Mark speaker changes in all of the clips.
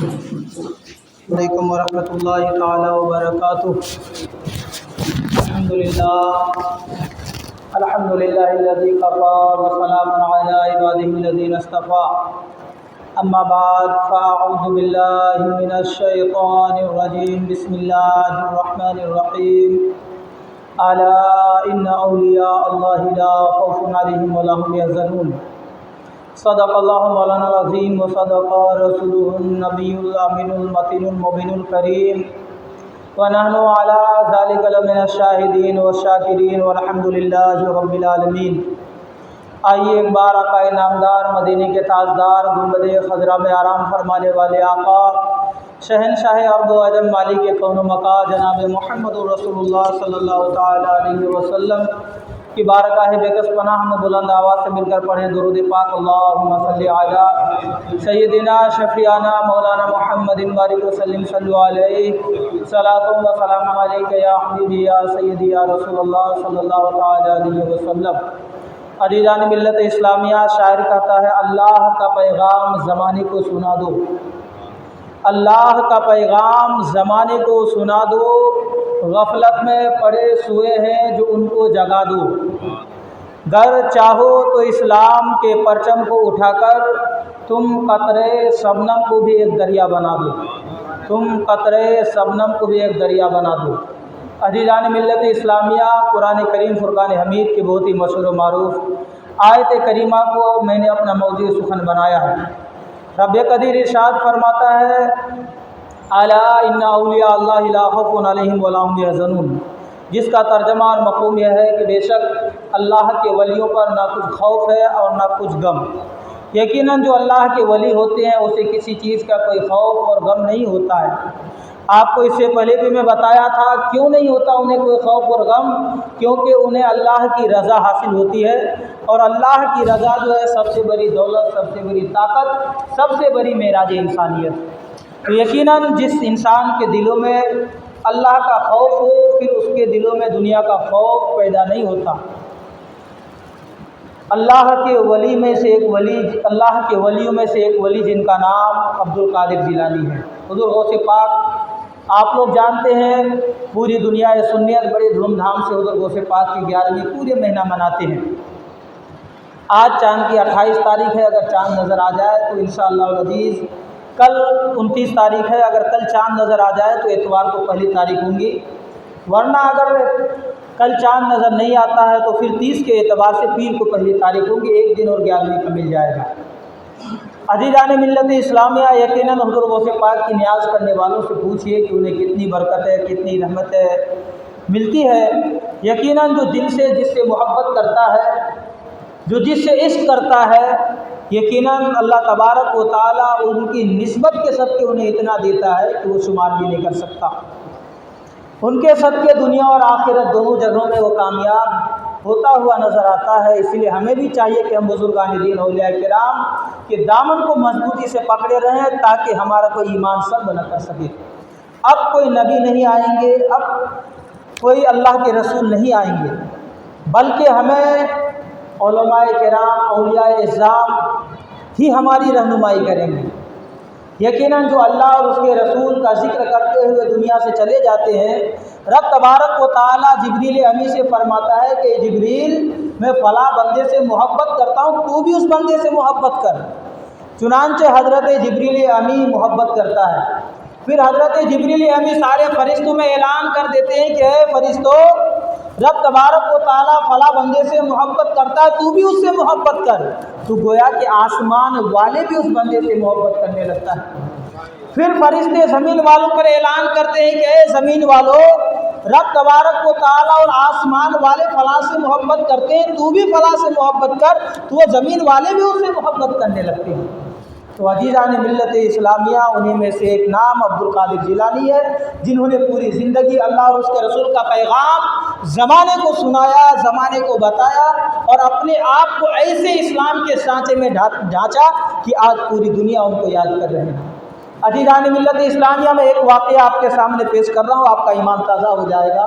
Speaker 1: علیکم ورحمۃ اللہ تعالی وبرکاتہ۔ الحمد للہ الذی قفا وسلام علی عباده الذین اصطفى، اما بعد فاعوذ باللہ من الشیطان الرجیم، بسم اللہ الرحمن الرحیم۔ الا ان اولیاء اللہ لا خوف علیہم ولا هم یحزنون۔ صدق اللہ مولانا العظیم و صدق رسولہ النبی الامین المتین المبین الکریم، ونحن علی ذلک لمن الشاہدین والشاکرین والحمد للہ رب العالمین۔ آئیے ایک بار آقا نامدار، مدینے کے تاجدار، گنبد خضرا میں آرام فرمانے والے آقا، شہنشاہ ارض و عجم، مالک کون و مکان، جناب محمد رسول اللہ صلی اللہ تعالی علیہ وسلم کی بارگاہ بےکس پناہ میں بلند آواز سے مل کر پڑھیں درود پاک۔ اللہم صلی علی سیدنا شفیعنا مولانا محمد بارک وسلم، صلو علیہ صلاۃ و سلام علیک یا حبیبی یا سیدی یا رسول اللہ صلی اللہ تعالی علیہ وسلم۔ عزیزان ملت اسلامیہ، شاعر کہتا ہے اللہ کا پیغام زمانے کو سنا دو، اللہ کا پیغام زمانے کو سنا دو، غفلت میں پڑے سوئے ہیں جو ان کو جگا دو۔ گر چاہو تو اسلام کے پرچم کو اٹھا کر تم قطرے شبنم کو بھی ایک دریا بنا دو، تم قطرے شبنم کو بھی ایک دریا بنا دو۔ عزیزان ملت اسلامیہ، قرآن کریم فرقان حمید کی بہت ہی مشہور و معروف آیت کریمہ کو میں نے اپنا موضوع سخن بنایا ہے۔ رب قدیر ارشاد فرماتا ہے الا ان اولیاء اللہ لا خوف علیہم ولا هم یحزنون، جس کا ترجمہ اور مفہوم یہ ہے کہ بے شک اللہ کے ولیوں پر نہ کچھ خوف ہے اور نہ کچھ غم۔ یقیناً جو اللہ کے ولی ہوتے ہیں اسے کسی چیز کا کوئی خوف اور غم نہیں ہوتا ہے۔ آپ کو اس سے پہلے بھی میں بتایا تھا کیوں نہیں ہوتا انہیں کوئی خوف اور غم، کیونکہ انہیں اللہ کی رضا حاصل ہوتی ہے، اور اللہ کی رضا جو ہے سب سے بڑی دولت، سب سے بڑی طاقت، سب سے بڑی معراج انسانیت۔ تو یقیناً جس انسان کے دلوں میں اللہ کا خوف ہو، پھر اس کے دلوں میں دنیا کا خوف پیدا نہیں ہوتا۔ اللہ کے ولی میں سے ایک ولی، اللہ کے ولیوں میں سے ایک ولی جن کا نام عبدالقادر جیلانی ہے، حضور غوث پاک، آپ لوگ جانتے ہیں پوری دنیا سنیت بڑے دھوم دھام سے حضور غوث پاک کی 11ویں پورے مہینہ مناتے ہیں۔ آج چاند کی 28 تاریخ ہے، اگر چاند نظر آ جائے تو انشاءاللہ العزیز کل 29 تاریخ ہے، اگر کل چاند نظر آ جائے تو اتوار کو پہلی تاریخ ہوں گی، ورنہ اگر کل چاند نظر نہیں آتا ہے تو پھر 30 کے اعتبار سے پیر کو پہلی تاریخ ہوں گی، ایک دن اور 11ویں کا مل جائے گا۔ عزیزان ملت اسلامیہ، یقیناً حضور غوث پاک کی نیاز کرنے والوں سے پوچھئے کہ انہیں کتنی برکت ہے، کتنی رحمت ہے ملتی ہے۔ یقیناً جو دل سے جس سے محبت کرتا ہے، جو جس سے عشق کرتا ہے، یقیناً اللہ تبارک و تعالیٰ ان کی نسبت کے صدقے انہیں اتنا دیتا ہے کہ وہ شمار بھی نہیں کر سکتا۔ ان کے صدقے دنیا اور آخرت دونوں جگہوں میں وہ کامیاب ہوتا ہوا نظر آتا ہے۔ اس لیے ہمیں بھی چاہیے کہ ہم بزرگان دین اولیاء کرام کے دامن کو مضبوطی سے پکڑے رہیں تاکہ ہمارا کوئی ایمان سلب نہ کر سکے۔ اب کوئی نبی نہیں آئیں گے، اب کوئی اللہ کے رسول نہیں آئیں گے، بلکہ ہمیں علماء کرام، اولیاء اعظام ہی ہماری رہنمائی کریں گے۔ یقیناً جو اللہ اور اس کے رسول کا ذکر کرتے ہوئے دنیا سے چلے جاتے ہیں، رب تبارک و تعالیٰ جبریل امی سے فرماتا ہے کہ جبریل میں فلاں بندے سے محبت کرتا ہوں، تو بھی اس بندے سے محبت کر۔ چنانچہ حضرت جبریل امی محبت کرتا ہے، پھر حضرت جبریل امی سارے فرشتوں میں اعلان کر دیتے ہیں کہ اے فرشتوں، رب تبارک و تعالیٰ فلاں بندے سے محبت کرتا ہے، تو بھی اس سے محبت کر۔ تو گویا کہ آسمان والے بھی اس بندے سے محبت کرنے لگتا ہے۔ پھر فرشتے زمین والوں پر اعلان کرتے ہیں کہ اے زمین والوں، رب تبارک و تعالیٰ اور آسمان والے فلاں سے محبت کرتے ہیں، تو بھی فلاں سے محبت کر، تو وہ زمین والے بھی اس سے محبت کرنے لگتے ہیں۔ تو عزیزان ملت اسلامیہ، انہیں میں سے ایک نام عبدالقادر جیلانی ہے، جنہوں نے پوری زندگی اللہ اور اس کے رسول کا پیغام زمانے کو سنایا، زمانے کو بتایا، اور اپنے آپ کو ایسے اسلام کے سانچے میں ڈھانچا کہ آج پوری دنیا ان کو یاد کر رہے ہیں۔ عزیزان ملت اسلامیہ، میں ایک واقعہ آپ کے سامنے پیش کر رہا ہوں، آپ کا ایمان تازہ ہو جائے گا۔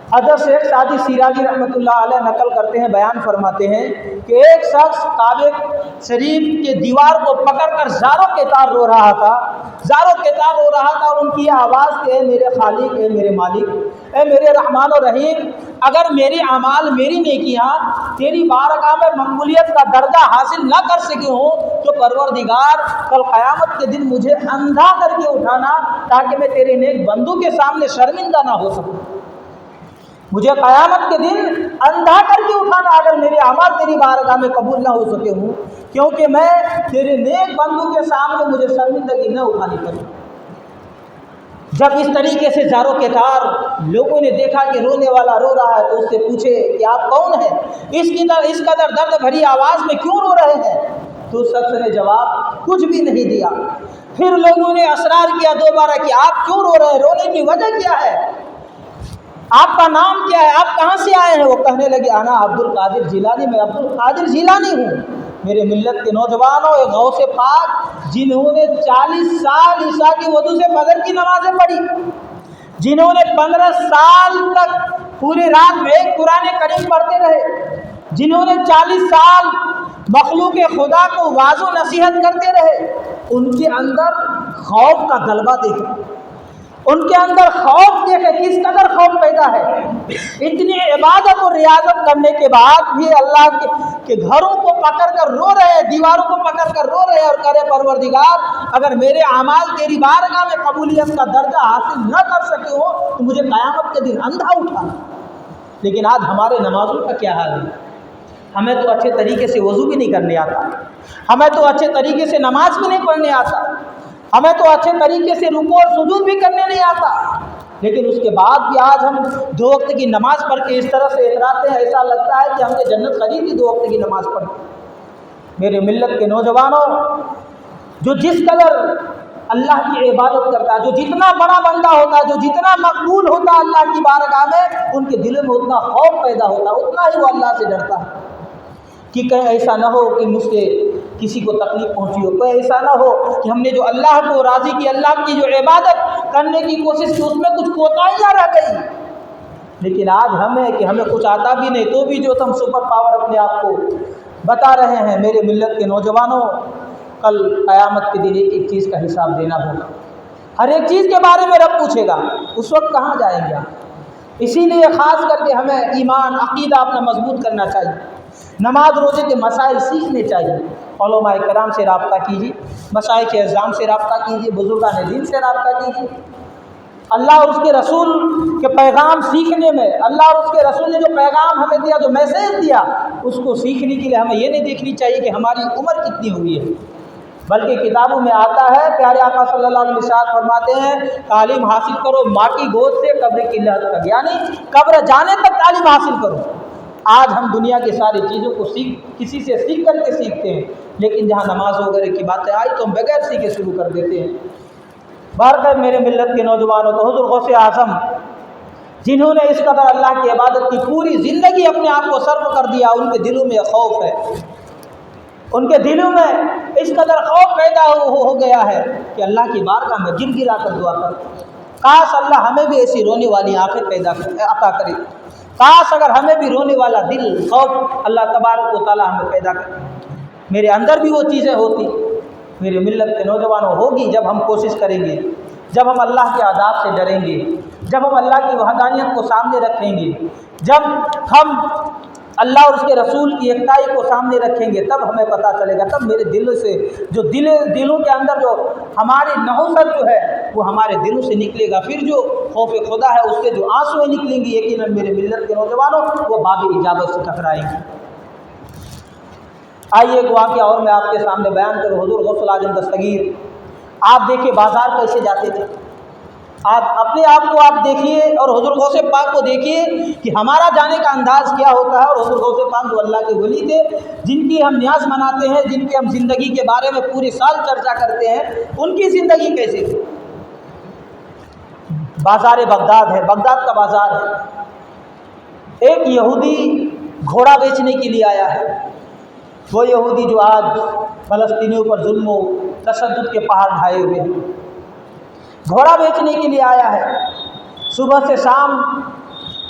Speaker 1: حضرت شیخ سعدی شیرازی رحمۃ اللہ علیہ نقل کرتے ہیں، بیان فرماتے ہیں کہ ایک شخص کعبہ شریف کے دیوار کو پکڑ کر زاروں کے تار رو رہا تھا، اور ان کی آواز کہ اے میرے خالق، اے میرے مالک، اے میرے رحمان و رحیم، اگر میری اعمال، میری نیکیاں تیری بارگاہ میں مقبولیت کا درجہ حاصل نہ کر سکے ہوں تو پروردگار کل قیامت کے دن مجھے اندھا کر کے اٹھانا تاکہ میں تیرے نیک بندوں کے سامنے شرمندہ نہ ہو سکوں۔ مجھے قیامت کے دن اندھا کر کے اٹھانا اگر میرے اعمال تیری بارگاہ میں قبول نہ ہو سکے ہوں، کیونکہ میں تیرے نیک بندوں کے سامنے مجھے شرمندگی نہ اٹھانی پڑی۔ جب اس طریقے سے زاروں کے تار لوگوں نے دیکھا کہ رونے والا رو رہا ہے تو اس سے پوچھے کہ آپ کون ہیں، اس قدر درد بھری آواز میں کیوں رو رہے ہیں؟ تو اس شخص نے جواب کچھ بھی نہیں دیا۔ پھر لوگوں نے اصرار کیا دوبارہ کہ آپ کیوں رو رہے ہیں، رونے کی وجہ کیا ہے، آپ کا نام کیا ہے، آپ کہاں سے آئے ہیں؟ وہ کہنے لگے انا عبد القادر جیلانی، میں عبد القادر جیلانی ہوں۔ میرے ملت کے نوجوانوں، ایک غوث پاک جنہوں نے 40 سال عشاء کی وضو سے فجر کی نمازیں پڑھی، جنہوں نے 15 سال تک پوری رات میں قرآن کریم پڑھتے رہے، جنہوں نے 40 سال مخلوق خدا کو واعظ و نصیحت کرتے رہے، ان کے اندر خوف کا غلبہ دیکھا، ان کے اندر خوف دیکھے کس قدر خوف پیدا ہے۔ اتنی عبادت اور ریاضت کرنے کے بعد بھی اللہ کے گھروں کو پکڑ کر رو رہے ہیں، دیواروں کو پکڑ کر رو رہے ہیں اور کہہ رہے پروردگار اگر میرے اعمال تیری بارگاہ میں قبولیت کا درجہ حاصل نہ کر سکے ہو تو مجھے قیامت کے دن اندھا اٹھانا۔ لیکن آج ہمارے نمازوں کا کیا حال ہے؟ ہمیں تو اچھے طریقے سے وضو بھی نہیں کرنے آتا، ہمیں تو اچھے طریقے سے نماز بھی نہیں پڑھنے آتا، ہمیں تو اچھے طریقے سے رکوع اور سجود بھی کرنے نہیں آتا، لیکن اس کے بعد بھی آج ہم 2 وقت کی نماز پڑھ کے اس طرح سے اتراتے ہیں، ایسا لگتا ہے کہ ہم نے جنت خرید لی 2 وقت کی نماز پڑھ کے۔ میرے ملت کے نوجوانوں، جو جس قدر اللہ کی عبادت کرتا ہے، جو جتنا بڑا بندہ ہوتا ہے، جو جتنا مقبول ہوتا ہے اللہ کی بارگاہ میں، ان کے دل میں اتنا خوف پیدا ہوتا ہے، اتنا ہی وہ اللہ سے ڈرتا ہے کہ کہیں ایسا نہ ہو کہ مجھ سے کسی کو تکلیف پہنچی ہو، کوئی ایسا نہ ہو کہ ہم نے جو اللہ کو راضی کی، اللہ کی جو عبادت کرنے کی کوشش کی، اس میں کچھ کوتاہیاں رہ گئی۔ لیکن آج ہمیں کہ ہمیں کچھ آتا بھی نہیں تو بھی جو ہم سپر پاور اپنے آپ کو بتا رہے ہیں۔ میرے ملت کے نوجوانوں، کل قیامت کے دن ایک ایک چیز کا حساب دینا ہوگا، ہر ایک چیز کے بارے میں رب پوچھے گا، اس وقت کہاں جائیں گے آپ؟ اسی لیے خاص کر کے ہمیں ایمان، عقیدہ اپنا مضبوط کرنا چاہیے، نماز روزے کے مسائل سیکھنے چاہیے، علماء کرام سے رابطہ کیجیے، مشائخ اعظام سے رابطہ کیجیے، بزرگان دین سے رابطہ کیجیے۔ اللہ اور اس کے رسول کے پیغام سیکھنے میں، اللہ اور اس کے رسول نے جو پیغام ہمیں دیا، جو میسیج دیا، اس کو سیکھنے کے لیے ہمیں یہ نہیں دیکھنی چاہیے کہ ہماری عمر کتنی ہوئی ہے، بلکہ کتابوں میں آتا ہے، پیارے آقا صلی اللہ علیہ وسلم فرماتے ہیں تعلیم حاصل کرو ماں کی گود سے قبر کی لحد تک، یعنی قبر جانے تک تعلیم حاصل کرو۔ آج ہم دنیا کی ساری چیزوں کو کسی سے سیکھ کر کے سیکھتے ہیں، لیکن جہاں نماز وغیرہ کی باتیں آئی تو ہم بغیر سیکھے شروع کر دیتے ہیں۔ بہرکیف میرے ملت کے نوجوانوں، تو حضور غوث اعظم جنہوں نے اس قدر اللہ کی عبادت کی، پوری زندگی اپنے آپ کو صرف کر دیا، ان کے دلوں میں خوف ہے، ان کے دلوں میں اس قدر خوف پیدا ہو گیا ہے کہ اللہ کی بارگاہ میں گر گرا کر دعا کرتے، کاش اللہ ہمیں بھی ایسی رونے والی آنکھیں عطا کرے، کاش اگر ہمیں بھی رونے والا دل، خوف اللہ تبارک و تعالی ہمیں پیدا کرے۔ میرے اندر بھی وہ چیزیں ہوتی، میرے ملت کے نوجوانوں ہوگی جب ہم کوشش کریں گے، جب ہم اللہ کے عذاب سے ڈریں گے، جب ہم اللہ کی وحدانیت کو سامنے رکھیں گے، جب ہم اللہ اور اس کے رسول کی یکتائی کو سامنے رکھیں گے، تب ہمیں پتہ چلے گا، تب میرے دل سے جو دلوں کے اندر جو ہماری نحوست جو ہے وہ ہمارے دلوں سے نکلے گا، پھر جو خوف خدا ہے اس کے جو آنسو نکلیں گے، یقیناً میرے ملت کے نوجوانوں وہ باب اجابت سے ٹکرائیں گے۔ آئیے ایک واقعہ اور میں آپ کے سامنے بیان کروں۔ حضور غوث الاعظم دستگیر، آپ دیکھیے بازار کیسے جاتے تھے، آپ اپنے آپ کو آپ دیکھیے اور حضور غوث پاک کو دیکھیے کہ ہمارا جانے کا انداز کیا ہوتا ہے، اور حضور غوث پاک جو اللہ کے ولی تھے، جن کی ہم نیاز مناتے ہیں، جن کی ہم زندگی کے بارے میں پورے سال چرچا کرتے ہیں، ان کی زندگی کیسے تھی۔ بازار بغداد ہے، بغداد کا بازار ہے، ایک یہودی گھوڑا بیچنے کے لیے آیا ہے، وہ یہودی جو آج فلسطینیوں پر ظلم و تشدد کے پہاڑ ڈھائے ہوئے ہیں، گھوڑا بیچنے کے لیے آیا ہے۔ صبح سے شام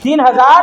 Speaker 1: 3,000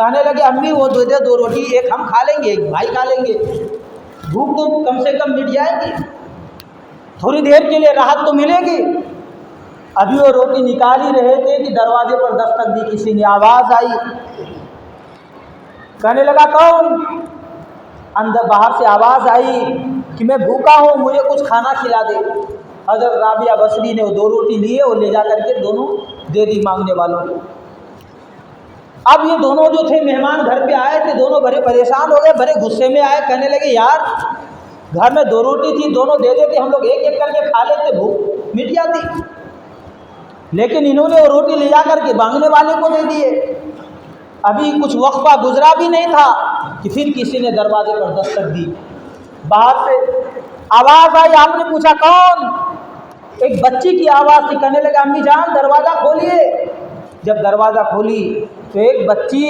Speaker 1: کہنے لگے امی وہ دے دے 2 روٹی، ایک ہم کھا لیں گے ایک بھائی کھا لیں گے، بھوک تو کم سے کم مٹ جائے گی، تھوڑی دیر کے لیے راحت تو ملے گی۔ ابھی وہ روٹی نکال ہی رہے تھے کہ دروازے پر دستک دی، کسی نے آواز آئی، کہنے لگا کون؟ اندر باہر سے آواز آئی کہ میں بھوکا ہوں، مجھے کچھ کھانا کھلا دے۔ حضرت رابعہ بصری نے وہ 2 روٹی لیے اور لے جا کر کے دونوں دے دی مانگنے والوں کو۔ اب یہ دونوں جو تھے مہمان گھر پہ آئے تھے، دونوں بڑے پریشان ہو گئے، بڑے غصے میں آئے، کہنے لگے یار گھر میں 2 روٹی تھی، دونوں دے دیتے، ہم لوگ ایک ایک کر کے کھا لیتے، بھوک مٹ جاتی، لیکن انہوں نے وہ روٹی لے جا کر کے مانگنے والے کو دے دیے۔ ابھی کچھ وقفہ گزرا بھی نہیں تھا کہ پھر کسی نے دروازے پر دستک دی، باہر سے آواز آئی، آپ نے پوچھا کون؟ ایک بچی کی آواز تھی، کہنے لگا امی جان دروازہ کھولیے۔ جب دروازہ کھولی تو ایک بچی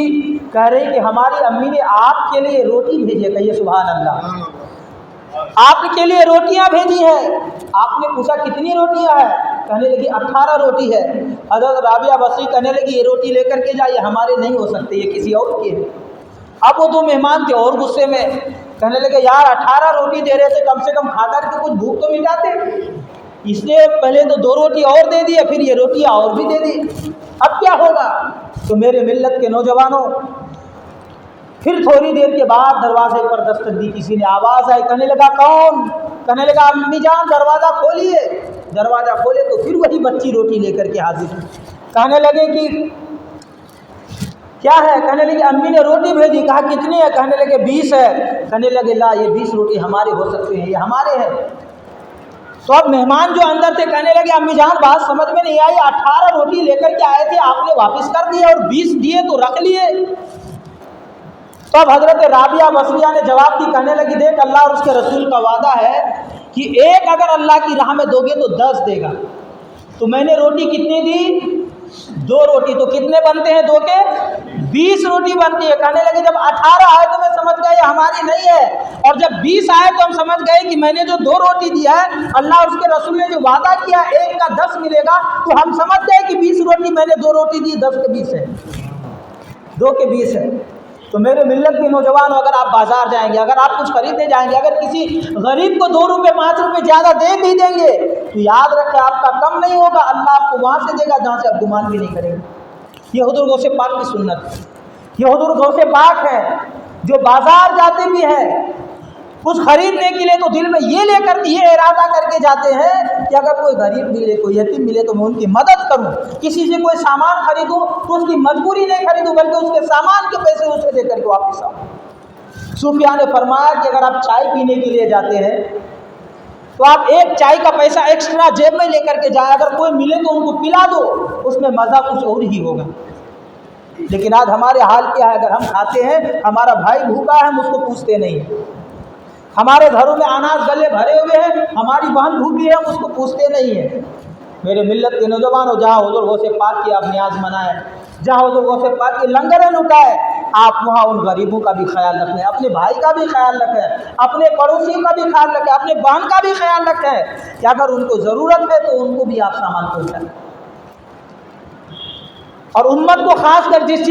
Speaker 1: کہہ رہی کہ ہماری امی نے آپ کے لیے روٹی بھیجی ہے، کہیے سبحان اللہ، آپ کے لیے روٹیاں بھیجی ہیں۔ آپ نے پوچھا کتنی روٹیاں ہیں؟ کہنے لگی 18 روٹی ہے۔ حضرت رابعہ بصری کہنے لگی یہ روٹی لے کر کے جائے، ہمارے نہیں ہو سکتے، یہ کسی اور کی ہے۔ اب وہ 2 مہمان تھے اور غصے میں، کہنے لگے یار 18 روٹی دے رہے تھے، کم سے کم کھا کر کے کچھ بھوک تو مٹاتے، اس نے پہلے تو 2 روٹی اور دے دی، پھر یہ روٹیاں اور بھی دے دی، اب کیا ہوگا؟ تو میرے ملت کے نوجوانوں، پھر تھوڑی دیر کے بعد دروازے پر دستک دی، کسی نے آواز آئی، کہنے لگا کون؟ کہنے لگا امی جان دروازہ کھولیے۔ دروازہ کھولے تو پھر وہی بچی روٹی لے کر کے حاضر ہوئی، کہنے لگے کہ کیا ہے؟ کہنے لگے امی نے روٹی بھیجی۔ کہا کتنی ہے؟ کہنے لگے 20 ہے۔ کہنے لگے لا یہ 20 روٹی ہمارے ہو سکتے ہیں، یہ ہمارے ہیں۔ تو اب مہمان جو اندر تھے کہنے لگے امی جان بات سمجھ میں نہیں آئی، 18 روٹی لے کر کے آئے تھے، آپ نے واپس کر دیے اور 20 دیے تو رکھ لیے۔ تو اب حضرت رابعہ بصریہ نے جواب دی، کہنے لگی دیکھ اللہ اور اس کے رسول کا وعدہ ہے کہ ایک اگر اللہ کی راہ میں دو گے تو 10 دے گا، تو میں نے روٹی کتنی دی؟ 2 روٹی، تو کتنے بنتے ہیں 2 کے 20 روٹی بنتی ہے۔ کہنے لگے جب 18 آئے تو میں سمجھ گیا یہ ہماری نہیں ہے، اور جب 20 آئے تو ہم سمجھ گئے کہ میں نے جو 2 روٹی دیا ہے، اللہ اور اس کے رسول نے جو وعدہ کیا ایک کا 10 ملے گا، تو ہم سمجھ گئے کہ 20 روٹی میں نے 2 روٹی دی، 10 کے 20 ہے، 2 کے 20 ہے۔ تو میرے ملت کے نوجوان، اگر آپ بازار جائیں گے، اگر آپ کچھ خریدنے جائیں گے، اگر کسی غریب کو 2 روپے 5 روپے زیادہ دے بھی دیں گے تو یاد رکھیں آپ کا کم نہیں ہوگا، اللہ آپ کو وہاں سے دے گا جہاں سے آپ گمان بھی نہیں کریں گے۔ یہ حضور غوث پاک کی سنت ہے، یہ حضور غوث پاک ہے جو بازار جاتے بھی ہیں کچھ خریدنے کے لیے تو دل میں یہ ارادہ کر کے جاتے ہیں کہ اگر کوئی غریب ملے، کوئی یتیم ملے تو میں ان کی مدد کروں، کسی سے کوئی سامان خریدوں تو اس کی مجبوری نہیں خریدوں بلکہ اس کے سامان کے پیسے اسے دے کر کے واپس آؤں۔ صوفیاء نے فرمایا کہ اگر آپ چائے پینے کے لیے جاتے ہیں تو آپ ایک چائے کا پیسہ ایکسٹرا جیب میں لے کر کے جائیں، اگر کوئی ملے تو ان کو پلا دو، اس میں مزہ کچھ اور ہی ہوگا۔ لیکن آج ہمارے حال کیا ہے؟ اگر ہم کھاتے ہیں، ہمارا بھائی بھوکا ہے، ہم اس کو پوچھتے نہیں، ہمارے گھروں میں اناج گلے بھرے ہوئے ہیں، ہماری بہن بھوکی ہے، ہم اس کو پوچھتے نہیں ہیں۔ میرے ملت کے نوجوانوں، جہاں حضور غوث پاک کی آپ نیاز منائیں، جہاں حضور غوث پاک کی لنگریں لٹائیں، آپ وہاں ان غریبوں کا بھی خیال رکھیں، اپنے بھائی کا بھی خیال رکھیں، اپنے پڑوسی کا بھی خیال رکھیں، اپنے بہن کا بھی خیال رکھیں کہ اگر ان کو ضرورت ہے تو ان کو بھی آپ سامان پہنچائیں۔ اور امت کو خاص کر جس